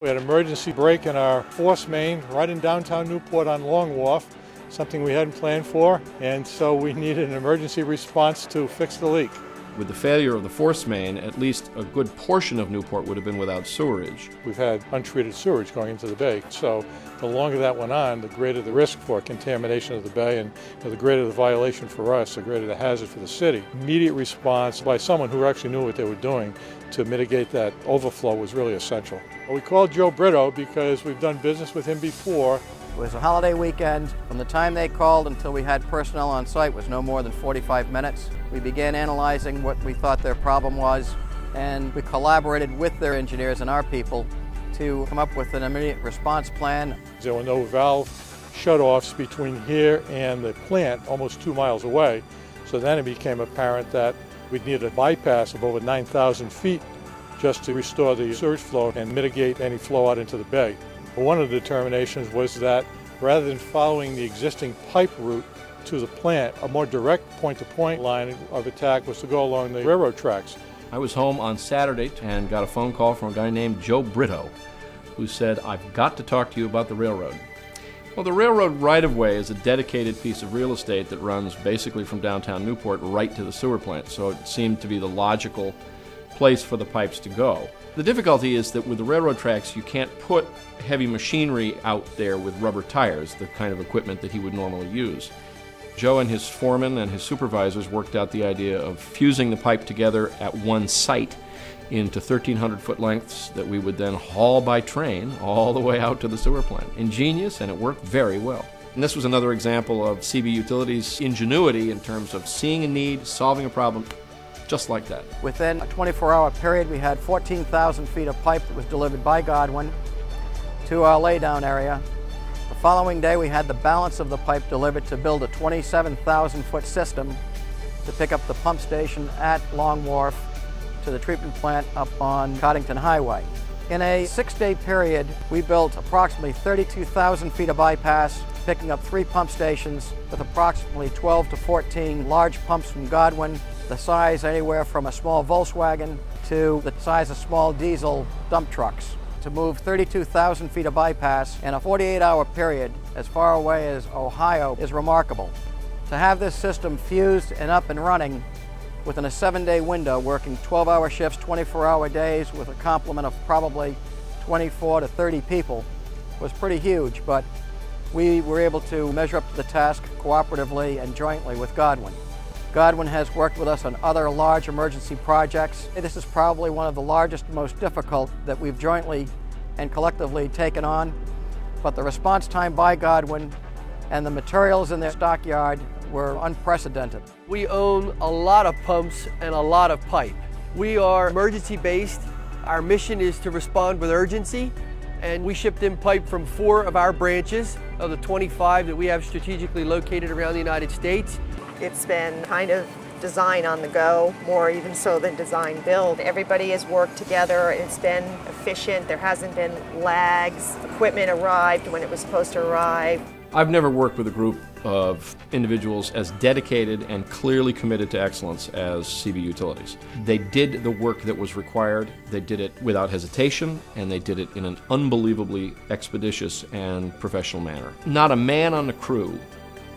We had an emergency break in our force main right in downtown Newport on Long Wharf, something we hadn't planned for, and so we needed an emergency response to fix the leak. With the failure of the force main, at least a good portion of Newport would have been without sewerage. We've had untreated sewage going into the bay, so the longer that went on, the greater the risk for contamination of the bay, and the greater the violation for us, the greater the hazard for the city. Immediate response by someone who actually knew what they were doing to mitigate that overflow was really essential. We called Joe Brito because we've done business with him before. It was a holiday weekend. From the time they called until we had personnel on site was no more than 45 minutes. We began analyzing what we thought their problem was, and we collaborated with their engineers and our people to come up with an immediate response plan. There were no valve shutoffs between here and the plant almost 2 miles away, so then it became apparent that we'd need a bypass of over 9,000 feet just to restore the surge flow and mitigate any flow out into the bay. One of the determinations was that rather than following the existing pipe route to the plant, a more direct point-to-point line of attack was to go along the railroad tracks. I was home on Saturday and got a phone call from a guy named Joe Brito, who said, "I've got to talk to you about the railroad." Well, the railroad right-of-way is a dedicated piece of real estate that runs basically from downtown Newport right to the sewer plant, so it seemed to be the logical place for the pipes to go. The difficulty is that with the railroad tracks, you can't put heavy machinery out there with rubber tires, the kind of equipment that he would normally use. Joe and his foreman and his supervisors worked out the idea of fusing the pipe together at one site into 1,300-foot lengths that we would then haul by train all the way out to the sewer plant. Ingenious, and it worked very well. And this was another example of C.B Utility's ingenuity in terms of seeing a need, solving a problem, just like that. Within a 24-hour period, we had 14,000 feet of pipe that was delivered by Godwin to our laydown area. The following day, we had the balance of the pipe delivered to build a 27,000-foot system to pick up the pump station at Long Wharf to the treatment plant up on Coddington Highway. In a 6-day period, we built approximately 32,000 feet of bypass, picking up 3 pump stations with approximately 12 to 14 large pumps from Godwin, the size anywhere from a small Volkswagen to the size of small diesel dump trucks. To move 32,000 feet of bypass in a 48-hour period as far away as Ohio is remarkable. To have this system fused and up and running within a 7-day window, working 12-hour shifts, 24-hour days with a complement of probably 24 to 30 people was pretty huge, but we were able to measure up to the task cooperatively and jointly with Godwin. Godwin has worked with us on other large emergency projects. This is probably one of the largest, most difficult that we've jointly and collectively taken on, but the response time by Godwin and the materials in their stockyard were unprecedented. We own a lot of pumps and a lot of pipe. We are emergency based. Our mission is to respond with urgency, and we shipped in pipe from 4 of our branches of the 25 that we have strategically located around the United States. It's been kind of design on the go, more even so than design build. Everybody has worked together. It's been efficient. There hasn't been lags. Equipment arrived when it was supposed to arrive. I've never worked with a group of individuals as dedicated and clearly committed to excellence as C.B Utilities. They did the work that was required, they did it without hesitation, and they did it in an unbelievably expeditious and professional manner. Not a man on the crew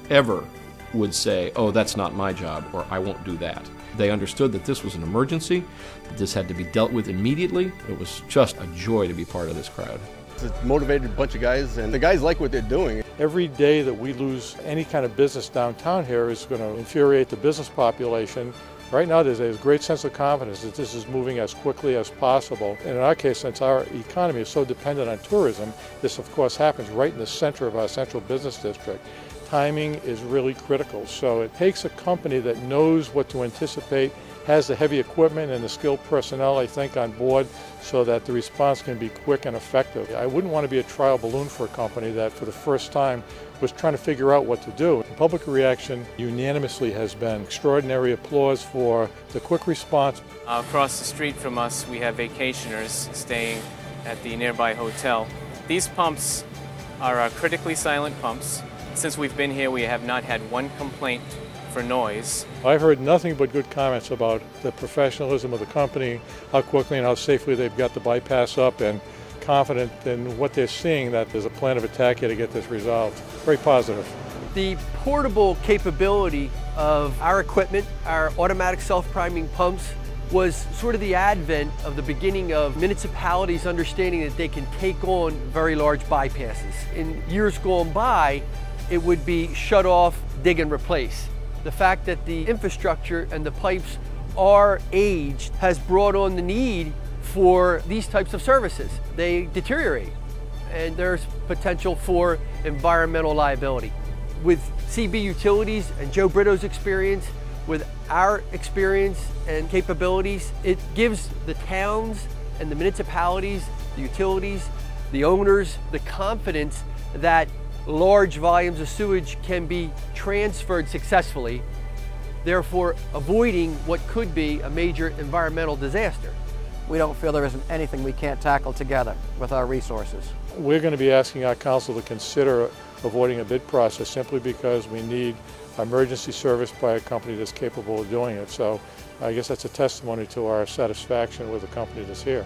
ever would say, "Oh, that's not my job," or "I won't do that." They understood that this was an emergency, that this had to be dealt with immediately. It was just a joy to be part of this crowd. It's a motivated bunch of guys, and the guys like what they're doing. Every day that we lose any kind of business downtown here is going to infuriate the business population. Right now there's a great sense of confidence that this is moving as quickly as possible. And in our case, since our economy is so dependent on tourism, this of course happens right in the center of our central business district. Timing is really critical. So it takes a company that knows what to anticipate, has the heavy equipment and the skilled personnel, I think, on board so that the response can be quick and effective. I wouldn't want to be a trial balloon for a company that for the first time was trying to figure out what to do. The public reaction unanimously has been extraordinary applause for the quick response. Across the street from us, we have vacationers staying at the nearby hotel. These pumps are critically silent pumps. Since we've been here, we have not had one complaint for noise. I've heard nothing but good comments about the professionalism of the company, how quickly and how safely they've got the bypass up, and confident in what they're seeing, that there's a plan of attack here to get this resolved. Very positive. The portable capability of our equipment, our automatic self-priming pumps, was sort of the advent of the beginning of municipalities understanding that they can take on very large bypasses. In years gone by, it would be shut off, dig and replace. The fact that the infrastructure and the pipes are aged has brought on the need for these types of services. They deteriorate, and there's potential for environmental liability. With C.B Utilities and Joe Brito's experience, with our experience and capabilities, it gives the towns and the municipalities, the utilities, the owners, the confidence that large volumes of sewage can be transferred successfully, therefore avoiding what could be a major environmental disaster. We don't feel there isn't anything we can't tackle together with our resources. We're going to be asking our council to consider avoiding a bid process simply because we need emergency service by a company that's capable of doing it. So I guess that's a testimony to our satisfaction with the company that's here.